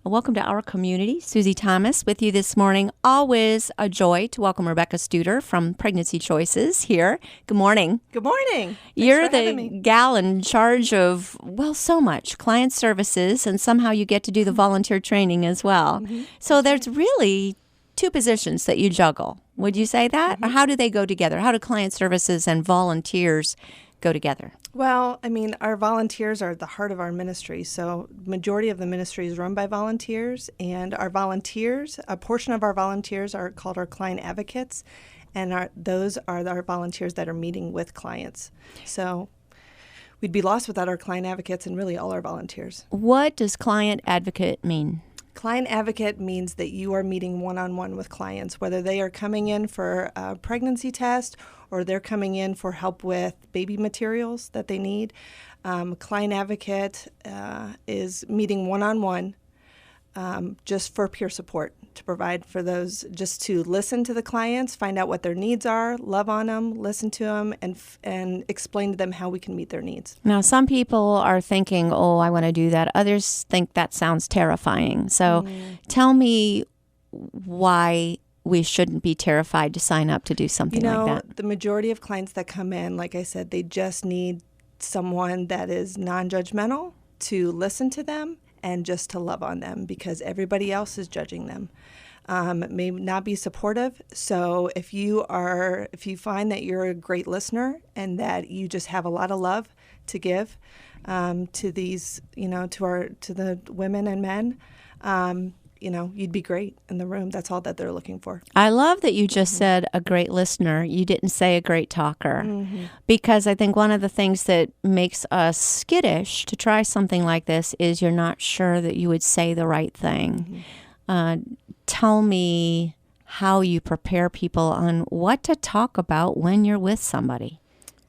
Welcome to our community. Susie Thomas with you this morning. Always a joy to welcome Rebecca Studer from Pregnancy Choices here. Good morning. Good morning. You're the gal in charge of, so much, client services, and somehow you get to do the volunteer training as well. Mm-hmm. So there's really two positions that you juggle. Would you say that? Mm-hmm. Or how do they go together? How do client services and volunteers go together? Well, our volunteers are at the heart of our ministry. So majority of the ministry is run by volunteers, and our volunteers, a portion of our volunteers are called our client advocates, and those are our volunteers that are meeting with clients. So we'd be lost without our client advocates and really all our volunteers. What does client advocate mean? Client advocate means that you are meeting one-on-one with clients, whether they are coming in for a pregnancy test or they're coming in for help with baby materials that they need. Client advocate is meeting one-on-one just for peer support, to provide for those, just to listen to the clients, find out what their needs are, love on them, listen to them, and explain to them how we can meet their needs. Now, some people are thinking, I want to do that. Others think that sounds terrifying. So tell me why we shouldn't be terrified to sign up to do something like that. The majority of clients that come in, like I said, they just need someone that is non-judgmental to listen to them and just to love on them, because everybody else is judging them. May not be supportive. So if you find that you're a great listener and that you just have a lot of love to give to these, to the women and men, you'd be great in the room. That's all that they're looking for. I love that you just said a great listener. You didn't say a great talker, because I think one of the things that makes us skittish to try something like this is you're not sure that you would say the right thing. Tell me how you prepare people on what to talk about when you're with somebody.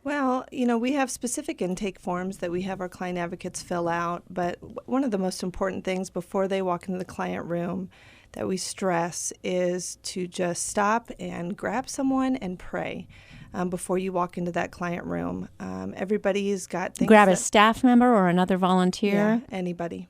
Well, we have specific intake forms that we have our client advocates fill out, but one of the most important things before they walk into the client room that we stress is to just stop and grab someone and pray before you walk into that client room. Everybody's got things. Grab a staff member or another volunteer? Yeah, anybody.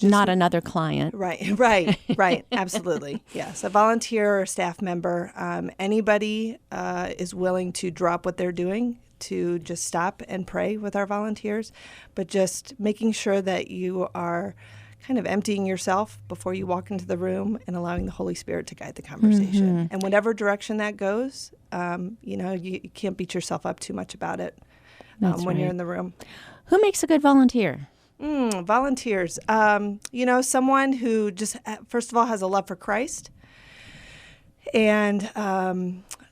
Not another client. Right. Absolutely. Yes. A volunteer or staff member, anybody is willing to drop what they're doing to just stop and pray with our volunteers, but just making sure that you are kind of emptying yourself before you walk into the room and allowing the Holy Spirit to guide the conversation. And whatever direction that goes, you can't beat yourself up too much about it when you're in the room. Who makes a good volunteer? Volunteers. Someone who just, first of all, has a love for Christ. And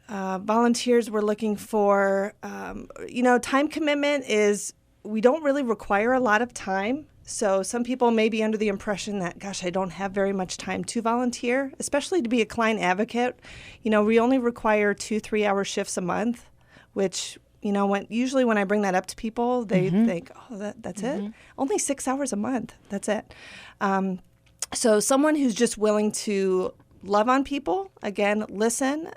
volunteers, we're looking for, time commitment is, we don't really require a lot of time. So some people may be under the impression that, gosh, I don't have very much time to volunteer, especially to be a client advocate. We only require 2 3-hour shifts a month, which, usually when I bring that up to people, they think, that's it? Only 6 hours a month. That's it. So someone who's just willing to love on people, again, listen,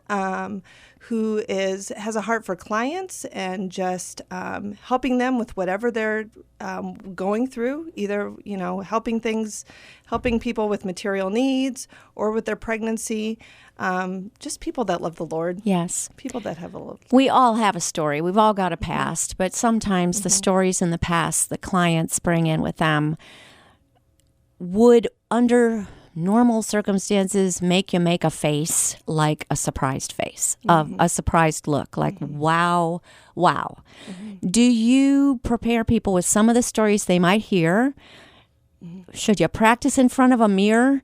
who has a heart for clients and just helping them with whatever they're going through, either, helping people with material needs or with their pregnancy. Just people that love the Lord. Yes. People that have a love. We all have a story. We've all got a past, but sometimes the stories in the past the clients bring in with them would, under normal circumstances, make you make a face, like a surprised face, a surprised look, like, wow. Do you prepare people with some of the stories they might hear? Should you practice in front of a mirror,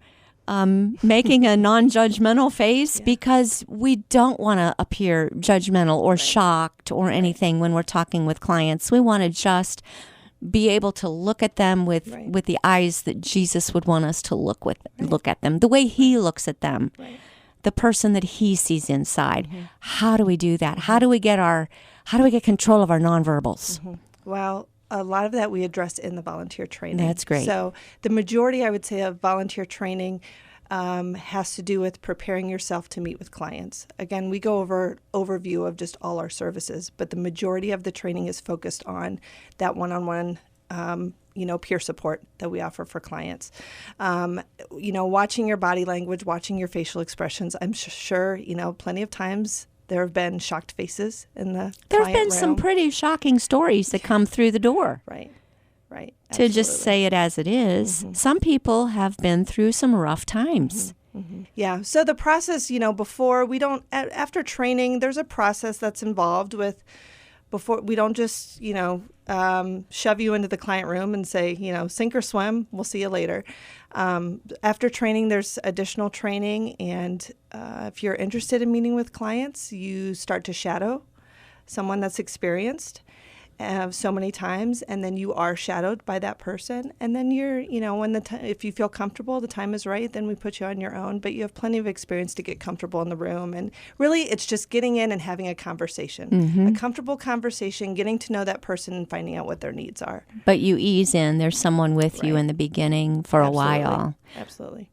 making a non-judgmental face? Because we don't want to appear judgmental or shocked or anything when we're talking with clients. We want to just be able to look at them with the eyes that Jesus would want us to look at them, the way he looks at them, the person that he sees inside. How do we do that? How do we get control of our nonverbals? Well, a lot of that we address in the volunteer training. That's great. So the majority, I would say, of volunteer training has to do with preparing yourself to meet with clients. Again, we go over overview of just all our services, but the majority of the training is focused on that one-on-one peer support that we offer for clients. Watching your body language, watching your facial expressions. I'm sure, plenty of times there have been shocked faces in the There have client been some room. pretty shocking stories that come through the door. Right. To just Absolutely. say it as it is, some people have been through some rough times. Yeah. So the process, after training, there's a process that's involved with, before we don't just, shove you into the client room and say, sink or swim, we'll see you later. After training, there's additional training. And if you're interested in meeting with clients, you start to shadow someone that's experienced so many times, and then you are shadowed by that person. And then you're, when if you feel comfortable, the time is right, then we put you on your own. But you have plenty of experience to get comfortable in the room. And really, it's just getting in and having a conversation, a comfortable conversation, getting to know that person and finding out what their needs are. But you ease in. There's someone with you Right. in the beginning for a while. Absolutely.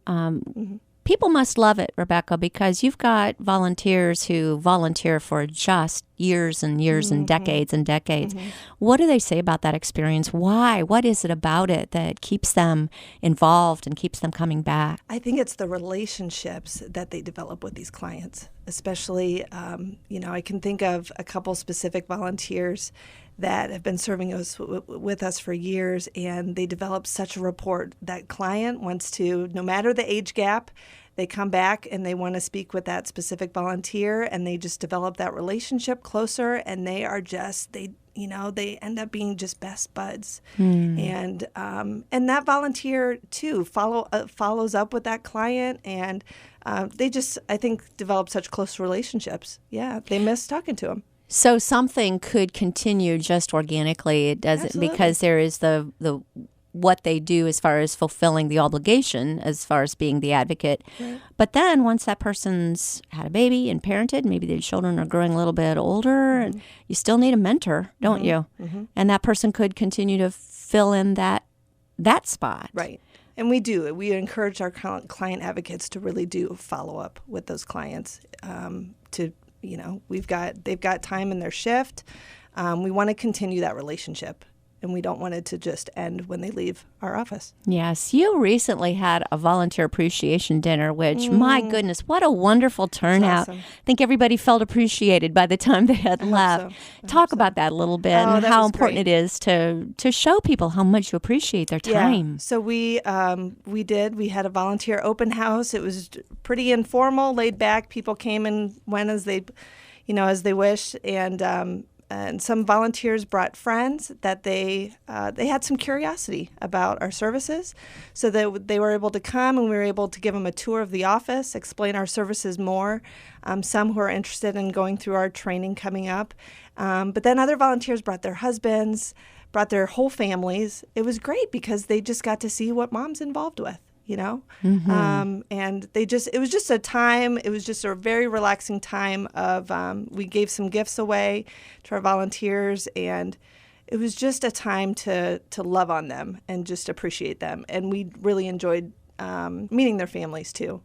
People must love it, Rebecca, because you've got volunteers who volunteer for just years and years and decades and decades. What do they say about that experience? Why? What is it about it that keeps them involved and keeps them coming back? I think it's the relationships that they develop with these clients, especially, I can think of a couple specific volunteers that have been serving us with us for years, and they develop such a rapport. That client wants to, no matter the age gap, they come back and they want to speak with that specific volunteer, and they just develop that relationship closer, and they are just, they end up being just best buds. And that volunteer too follows up with that client, and they just, I think, develop such close relationships. Yeah, they miss talking to them. So something could continue just organically. It doesn't, Absolutely. because there is the what they do as far as fulfilling the obligation, as far as being the advocate. Right. But then once that person's had a baby and parented, maybe their children are growing a little bit older, and you still need a mentor, don't you? And that person could continue to fill in that spot. Right. And we do. We encourage our client advocates to really do follow up with those clients. They've got time in their shift. We want to continue that relationship, and we don't want it to just end when they leave our office. Yes, you recently had a volunteer appreciation dinner, which, my goodness, what a wonderful turnout. awesome. I think everybody felt appreciated by the time they had left. Talk about that a little bit, and that how was important great. it is to show people how much you appreciate their time. Yeah. So we had a volunteer open house. It was pretty informal, laid back. People came and went as they wished, and some volunteers brought friends that they had some curiosity about our services, so that they were able to come, and we were able to give them a tour of the office, explain our services more. Some who are interested in going through our training coming up, but then other volunteers brought their husbands, brought their whole families. It was great because they just got to see what mom's involved with. And it was just a time, it was just a very relaxing time of, we gave some gifts away to our volunteers, and it was just a time to love on them and just appreciate them. And we really enjoyed meeting their families too.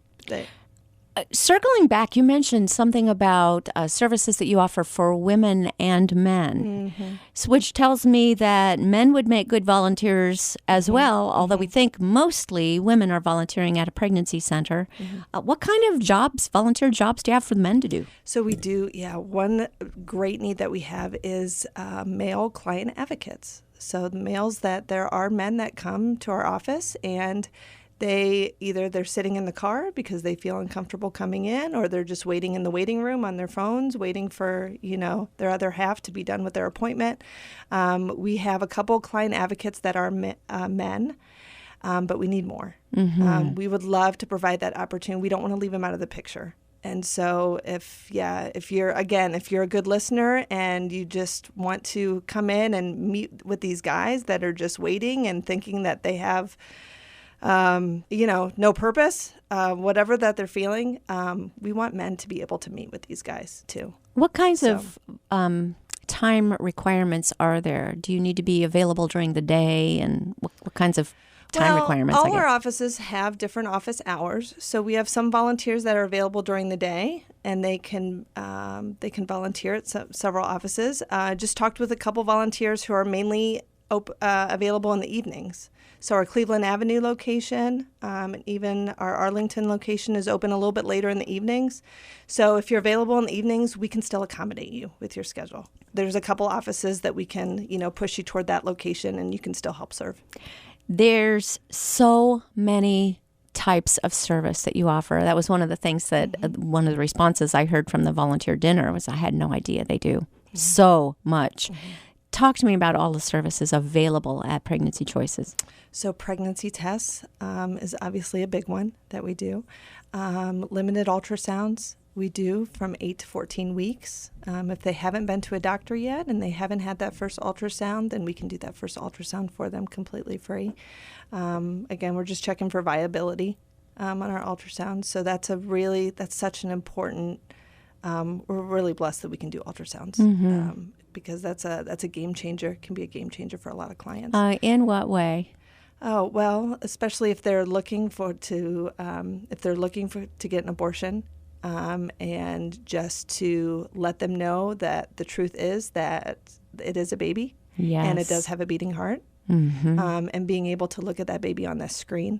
Circling back, you mentioned something about services that you offer for women and men, which tells me that men would make good volunteers as well, although we think mostly women are volunteering at a pregnancy center. What kind of volunteer jobs do you have for the men to do? So we do, one great need that we have is male client advocates. So there are men that come to our office, and they're sitting in the car because they feel uncomfortable coming in, or they're just waiting in the waiting room on their phones, waiting for, their other half to be done with their appointment. We have a couple client advocates that are men, but we need more. We would love to provide that opportunity. We don't want to leave them out of the picture. And so if you're a good listener and you just want to come in and meet with these guys that are just waiting and thinking that they have no purpose, whatever that they're feeling, we want men to be able to meet with these guys too. What kinds of time requirements are there? Do you need to be available during the day, and what kinds of time requirements? All our offices have different office hours. So we have some volunteers that are available during the day, and they can volunteer at several offices. Just talked with a couple volunteers who are mainly available in the evenings. So our Cleveland Avenue location, and even our Arlington location is open a little bit later in the evenings. So if you're available in the evenings, we can still accommodate you with your schedule. There's a couple offices that we can, push you toward that location, and you can still help serve. There's so many types of service that you offer. That was one of the things that one of the responses I heard from the volunteer dinner was I had no idea they do so much. Talk to me about all the services available at Pregnancy Choices. So pregnancy tests is obviously a big one that we do. Limited ultrasounds we do from 8 to 14 weeks. If they haven't been to a doctor yet and they haven't had that first ultrasound, then we can do that first ultrasound for them completely free. Again, we're just checking for viability on our ultrasounds. So that's such an important, we're really blessed that we can do ultrasounds. Because that's a game changer. It can be a game changer for a lot of clients. In what way? Oh, well, especially if they're looking to get an abortion, and just to let them know that the truth is that it is a baby, and it does have a beating heart, and being able to look at that baby on the screen.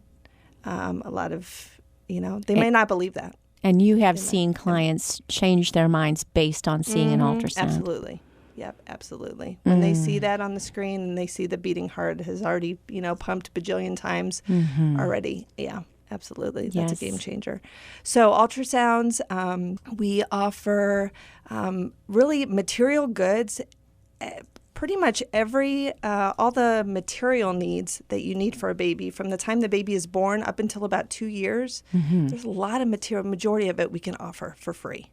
A lot of, they may not believe that. And you have seen clients change their minds based on seeing an ultrasound. Absolutely. Yep, absolutely. When they see that on the screen and they see the beating heart has already, pumped bajillion times already. Yeah, absolutely. That's a game changer. So ultrasounds, we offer really material goods, pretty much all the material needs that you need for a baby. From the time the baby is born up until about 2 years, there's a lot of material. Majority of it we can offer for free.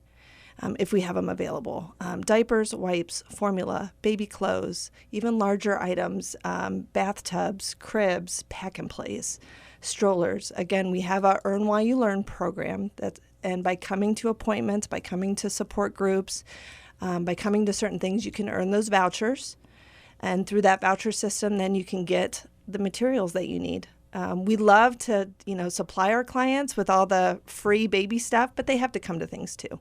If we have them available. Diapers, wipes, formula, baby clothes, even larger items, bathtubs, cribs, pack and plays, strollers. Again, we have our Earn While You Learn program. And by coming to appointments, by coming to support groups, by coming to certain things, you can earn those vouchers. And through that voucher system, then you can get the materials that you need. We love to, supply our clients with all the free baby stuff, but they have to come to things too.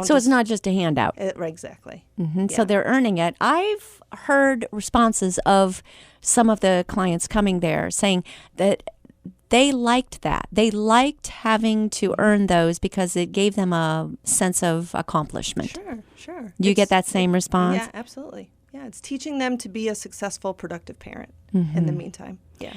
So it's not just a handout. Exactly. Yeah. So they're earning it. I've heard responses of some of the clients coming there saying that they liked that. They liked having to earn those because it gave them a sense of accomplishment. Sure. You get that same response? Yeah, absolutely. Yeah, it's teaching them to be a successful, productive parent in the meantime. Yeah.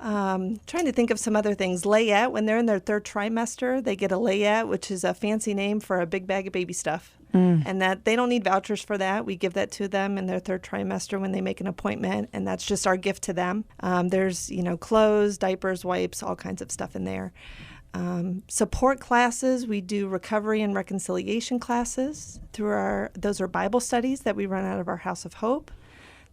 Trying to think of some other things. Layette, when they're in their third trimester, they get a layette, which is a fancy name for a big bag of baby stuff. And that they don't need vouchers for that. We give that to them in their third trimester when they make an appointment, and that's just our gift to them. There's, clothes, diapers, wipes, all kinds of stuff in there. Support classes, we do recovery and reconciliation classes those are Bible studies that we run out of our House of Hope.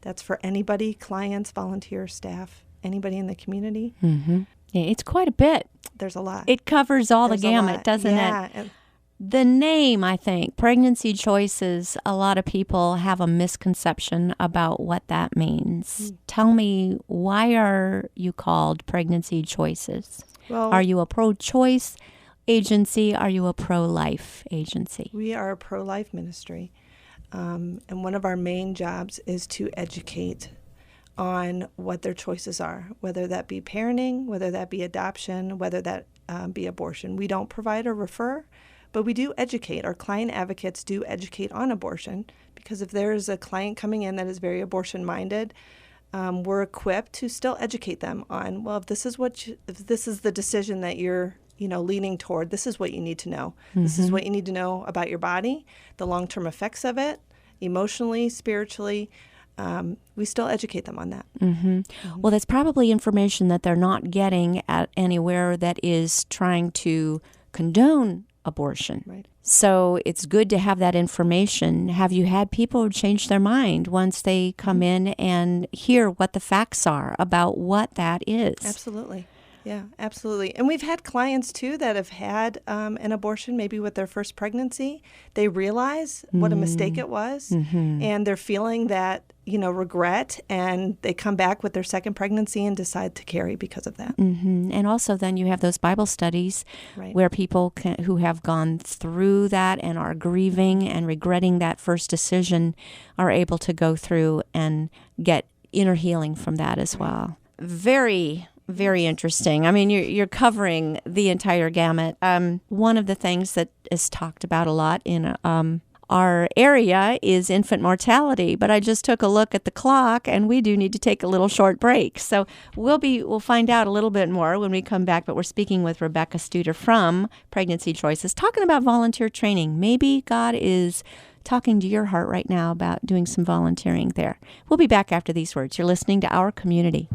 That's for anybody, clients, volunteers, staff. Anybody in the community. Yeah, it's quite a bit. There's a lot. It covers all the gamut, doesn't it? And the name, I think, Pregnancy Choices, a lot of people have a misconception about what that means. Tell me, why are you called Pregnancy Choices? Well, are you a pro-choice agency? Are you a pro-life agency? We are a pro-life ministry. And one of our main jobs is to educate on what their choices are, whether that be parenting, whether that be adoption, whether that be abortion. We don't provide or refer, but we do educate. Our client advocates do educate on abortion, because if there is a client coming in that is very abortion-minded, we're equipped to still educate them on, well, if this is the decision that you're leaning toward, this is what you need to know. This is what you need to know about your body, the long-term effects of it, emotionally, spiritually. We still educate them on that. Well, that's probably information that they're not getting at anywhere that is trying to condone abortion. Right. So it's good to have that information. Have you had people change their mind once they come in and hear what the facts are about what that is? Absolutely. Yeah, absolutely. And we've had clients, too, that have had an abortion, maybe with their first pregnancy. They realize what a mistake it was, and they're feeling that, regret, and they come back with their second pregnancy and decide to carry because of that. And also then you have those Bible studies where people who have gone through that and are grieving and regretting that first decision are able to go through and get inner healing from that as well. Very, very interesting. I mean, you're covering the entire gamut. One of the things that is talked about a lot in our area is infant mortality, but I just took a look at the clock, and we do need to take a little short break. So we'll find out a little bit more when we come back, but we're speaking with Rebecca Studer from Pregnancy Choices, talking about volunteer training. Maybe God is talking to your heart right now about doing some volunteering there. We'll be back after these words. You're listening to Our Community.